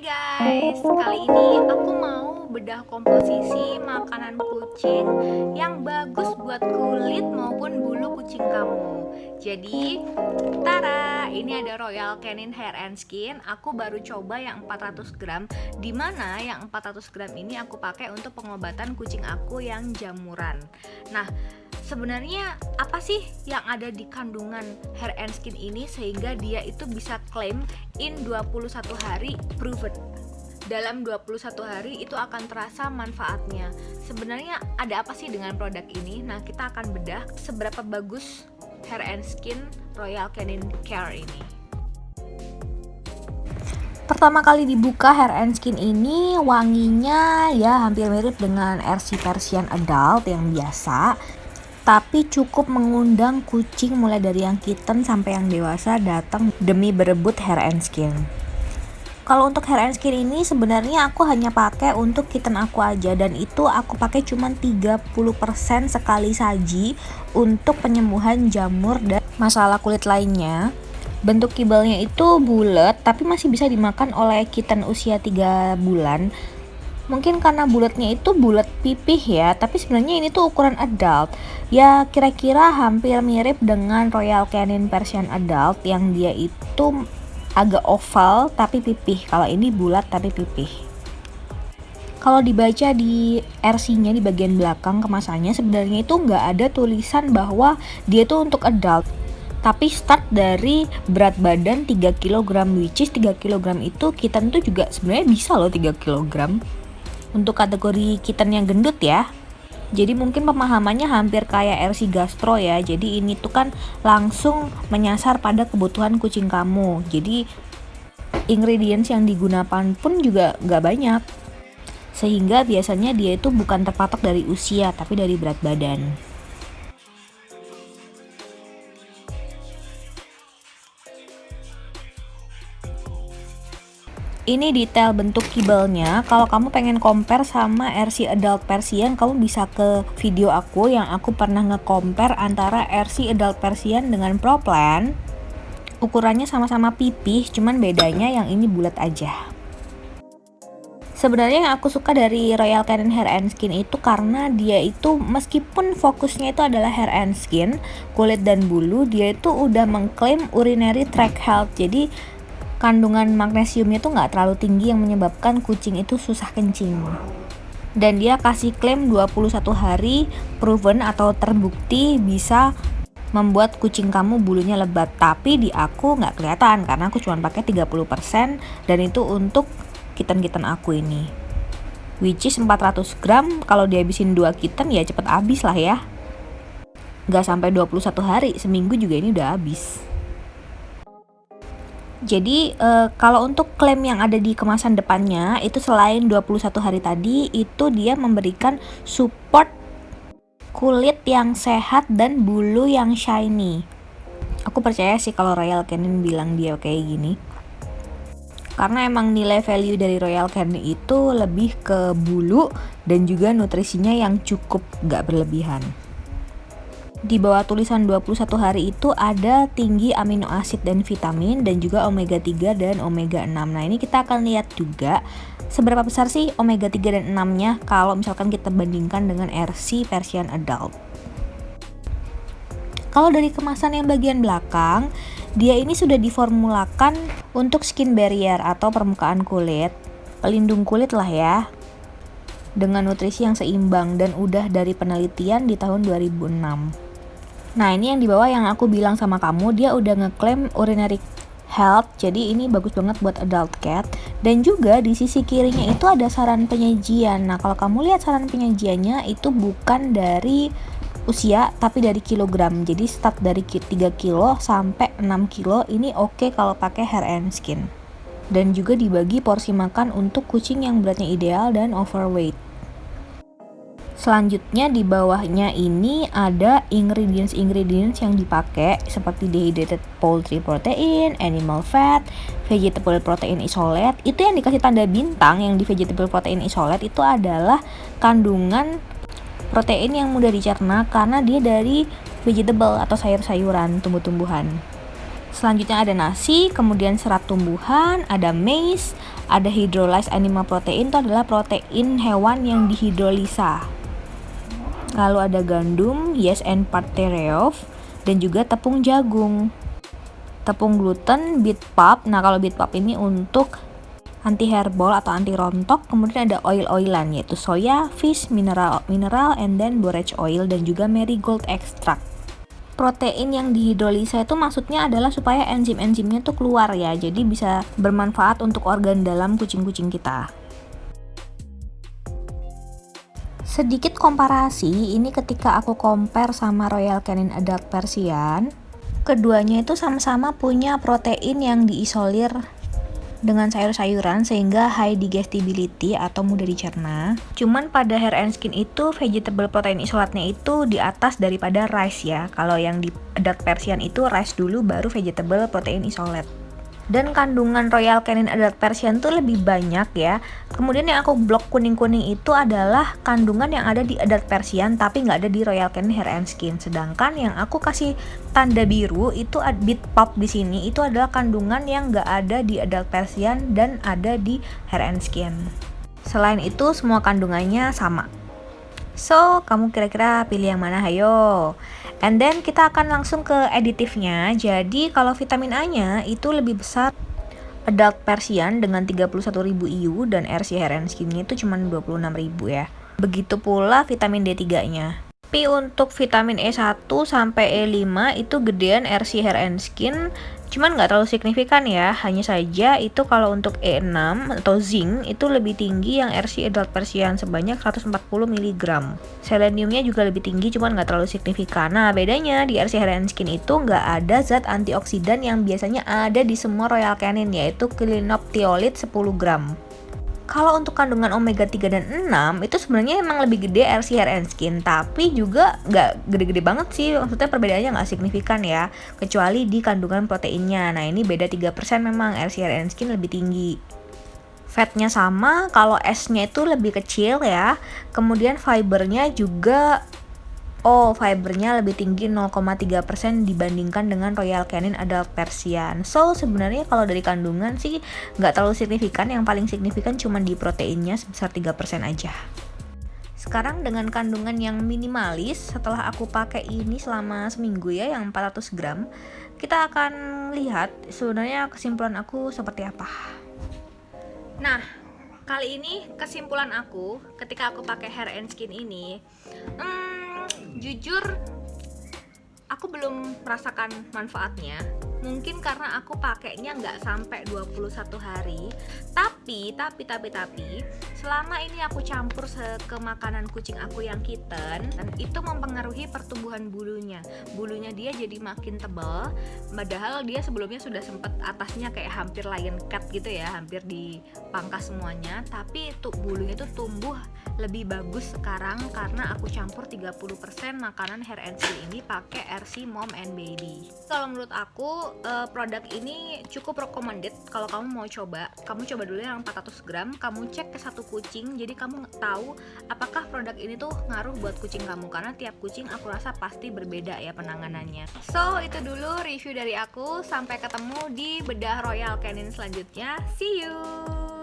Guys, kali ini aku mau bedah komposisi makanan kucing yang bagus buat kulit maupun bulu kucing kamu. Jadi, tara, ini ada Royal Canin Hair and Skin. Aku baru coba yang 400 gram, dimana yang 400 gram ini aku pakai untuk pengobatan kucing aku yang jamuran. Nah, sebenarnya apa sih yang ada di kandungan hair and skin ini sehingga dia itu bisa klaim in 21 hari proven. Dalam 21 hari itu akan terasa manfaatnya. Sebenarnya ada apa sih dengan produk ini? Nah, kita akan bedah seberapa bagus hair and skin Royal Canin Care ini. Pertama kali dibuka hair and skin ini wanginya ya hampir mirip dengan RC Persian Adult yang biasa, tapi cukup mengundang kucing mulai dari yang kitten sampai yang dewasa datang demi berebut hair and skin. Kalau untuk hair and skin ini sebenarnya aku hanya pakai untuk kitten aku aja, dan itu aku pakai cuma 30% sekali saji untuk penyembuhan jamur dan masalah kulit lainnya. Bentuk kibelnya itu bulat tapi masih bisa dimakan oleh kitten usia 3 bulan. Mungkin karena bulatnya itu bulat pipih ya, tapi sebenarnya ini tuh ukuran adult. Ya kira-kira hampir mirip dengan Royal Canin Persian Adult yang dia itu agak oval tapi pipih. Kalau ini bulat tapi pipih. Kalau dibaca di RC-nya di bagian belakang kemasannya sebenarnya itu nggak ada tulisan bahwa dia tuh untuk adult. Tapi start dari berat badan 3 kg, which is 3 kg itu kitten tuh juga sebenarnya bisa loh 3 kg. Untuk kategori kitten yang gendut ya. Jadi mungkin pemahamannya hampir kayak RC Gastro ya. Jadi ini tuh kan langsung menyasar pada kebutuhan kucing kamu. Jadi ingredients yang digunakan pun juga nggak banyak. Sehingga biasanya dia itu bukan terpatok dari usia tapi dari berat badan. Ini detail bentuk kibelnya. Kalau kamu pengen compare sama RC Adult Persian, kamu bisa ke video aku yang aku pernah nge-compare antara RC Adult Persian dengan Pro Plan. Ukurannya sama-sama pipih, cuman bedanya yang ini bulat aja. Sebenarnya yang aku suka dari Royal Canin Hair and Skin itu karena dia itu meskipun fokusnya itu adalah hair and skin, kulit dan bulu, dia itu udah mengklaim urinary tract health. Jadi kandungan magnesiumnya tuh nggak terlalu tinggi yang menyebabkan kucing itu susah kencing. Dan dia kasih klaim 21 hari proven atau terbukti bisa membuat kucing kamu bulunya lebat. Tapi di aku nggak kelihatan karena aku cuma pakai 30% dan itu untuk kitten-kitten aku ini. Which is 400 gram, kalau dihabisin 2 kitten ya cepet habis lah ya. Nggak sampai 21 hari, seminggu juga ini udah habis. Jadi kalau untuk klaim yang ada di kemasan depannya itu selain 21 hari tadi, itu dia memberikan support kulit yang sehat dan bulu yang shiny. Aku percaya sih kalau Royal Canin bilang dia kayak gini. Karena emang nilai value dari Royal Canin itu lebih ke bulu dan juga nutrisinya yang cukup gak berlebihan. Di bawah tulisan 21 hari itu ada tinggi amino asid dan vitamin dan juga omega 3 dan omega 6. Nah ini kita akan lihat juga seberapa besar sih omega 3 dan 6 nya kalau misalkan kita bandingkan dengan RC Persian Adult. Kalau dari kemasan yang bagian belakang, dia ini sudah diformulakan untuk skin barrier atau permukaan kulit, pelindung kulit lah ya, dengan nutrisi yang seimbang dan udah dari penelitian di tahun 2006. Nah ini yang di bawah yang aku bilang sama kamu, dia udah ngeklaim urinary health, jadi ini bagus banget buat adult cat. Dan juga di sisi kirinya itu ada saran penyajian. Nah kalau kamu lihat saran penyajiannya itu bukan dari usia tapi dari kilogram. Jadi start dari 3 kilo sampai 6 kilo ini oke kalau pakai hair and skin. Dan juga dibagi porsi makan untuk kucing yang beratnya ideal dan overweight. Selanjutnya di bawahnya ini ada ingredients yang dipakai seperti dehydrated poultry protein, animal fat, vegetable protein isolate. Itu yang dikasih tanda bintang yang di vegetable protein isolate itu adalah kandungan protein yang mudah dicerna karena dia dari vegetable atau sayur-sayuran, tumbuh-tumbuhan. Selanjutnya ada nasi, kemudian serat tumbuhan, ada maize, Ada hydrolyzed animal protein, itu adalah protein hewan yang dihidrolisa. Lalu ada gandum, yeast and part thereof, dan juga tepung jagung. Tepung gluten, beet pulp. Nah, kalau beet pulp ini untuk anti hairball atau anti rontok. Kemudian ada oil-oilan, yaitu soya, fish, mineral, and then borage oil, dan juga marigold extract. Protein yang dihidrolisa itu maksudnya adalah supaya enzim-enzimnya tuh keluar ya, jadi bisa bermanfaat untuk organ dalam kucing-kucing kita. Sedikit komparasi, ini ketika aku compare sama Royal Canin Adult Persian, keduanya itu sama-sama punya protein yang diisolir dengan sayur-sayuran sehingga high digestibility atau mudah dicerna. Cuman pada Hair and Skin itu vegetable protein isolatnya itu di atas daripada rice ya. Kalau yang di Adult Persian itu rice dulu baru vegetable protein isolate. Dan kandungan Royal Canin Adult Persian tuh lebih banyak ya. Kemudian yang aku blok kuning-kuning itu adalah kandungan yang ada di Adult Persian tapi nggak ada di Royal Canin Hair and Skin. Sedangkan yang aku kasih tanda biru itu beet pulp di sini itu adalah kandungan yang nggak ada di Adult Persian dan ada di Hair and Skin. Selain itu semua kandungannya sama. So, kamu kira-kira pilih yang mana? Hayo. And then kita akan langsung ke aditifnya. Jadi kalau vitamin A-nya itu lebih besar Adult Persian dengan 31.000 IU dan RC Hair and Skin-nya itu cuma 26.000 ya. Begitu pula vitamin D3-nya. Tapi untuk vitamin E1 sampai E5 itu gedean RC Hair and Skin, cuman nggak terlalu signifikan ya. Hanya saja itu kalau untuk E6 atau zinc itu lebih tinggi yang RC Adult Persian sebanyak 140 mg. Seleniumnya juga lebih tinggi cuman nggak terlalu signifikan. Nah bedanya di RC Hair and Skin itu nggak ada zat antioksidan yang biasanya ada di semua Royal Canin, yaitu klinoptiolid 10 gram. Kalau untuk kandungan omega 3 dan 6 itu sebenarnya emang lebih gede RC Hair and Skin, tapi juga nggak gede-gede banget sih, maksudnya perbedaannya nggak signifikan ya, kecuali di kandungan proteinnya. Nah ini beda 3% memang RC Hair and Skin lebih tinggi. Fatnya sama, kalau S-nya itu lebih kecil ya, kemudian fibernya juga fibernya lebih tinggi 0,3% dibandingkan dengan Royal Canin Adult Persian. So sebenarnya kalau dari kandungan sih nggak terlalu signifikan, yang paling signifikan cuma di proteinnya sebesar 3% aja. Sekarang dengan kandungan yang minimalis, setelah aku pakai ini selama seminggu ya, yang 400 gram, kita akan lihat sebenarnya kesimpulan aku seperti apa. Nah, kali ini kesimpulan aku ketika aku pakai Hair and Skin ini, jujur aku belum merasakan manfaatnya. Mungkin karena aku pakainya nggak sampai 21 hari. Tapi selama ini aku campur ke makanan kucing aku yang kitten, dan itu mempengaruhi pertumbuhan bulunya. Bulunya dia jadi makin tebal, padahal dia sebelumnya sudah sempet atasnya kayak hampir lion cat gitu ya, hampir dipangkas semuanya. Tapi bulunya itu tumbuh lebih bagus sekarang karena aku campur 30% makanan Hair and Skin ini pakai RC Mom and Baby. Kalau menurut aku produk ini cukup recommended. Kalau kamu mau coba, kamu coba dulu yang 400 gram, kamu cek ke satu kucing, jadi kamu tahu apakah produk ini tuh ngaruh buat kucing kamu, karena tiap kucing aku rasa pasti berbeda ya penanganannya. So itu dulu review dari aku, sampai ketemu di bedah Royal Canin selanjutnya. See you.